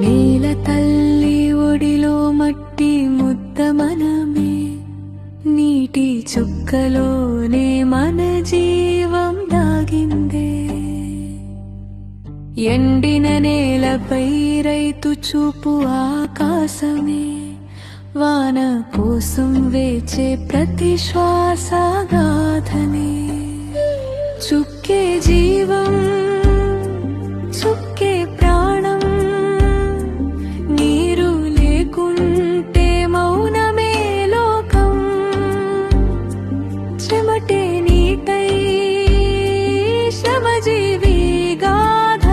నేల తల్లి ఒడిలో మట్టి ముద్ద మనమే, నీటి చుక్కలోనే మన జీవం దాగిందే. ఎండిన నేలపై రైతు చూపు ఆకాశమే, వాన కోసం వేచే ప్రతి శ్వాస గాథనే. చుక్కే జీవం, చుక్కే ప్రాణం, నీరు లేకుంటే మౌనమే లోకం. చెమటే నీటై శ్రమజీవి గాథ,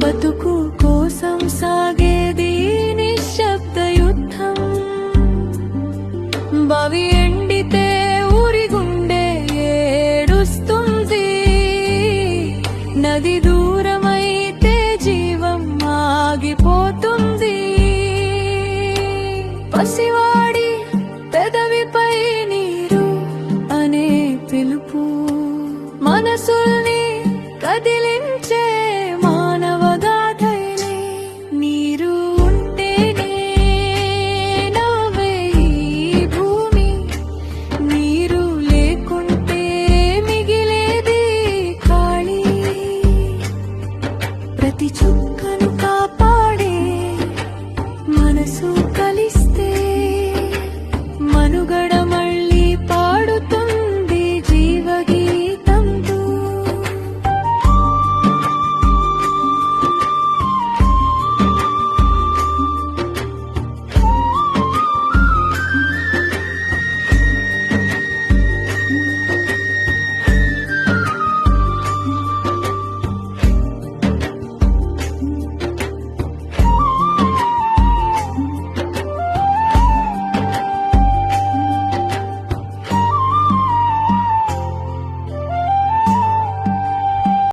బతుకు కోసం సాగే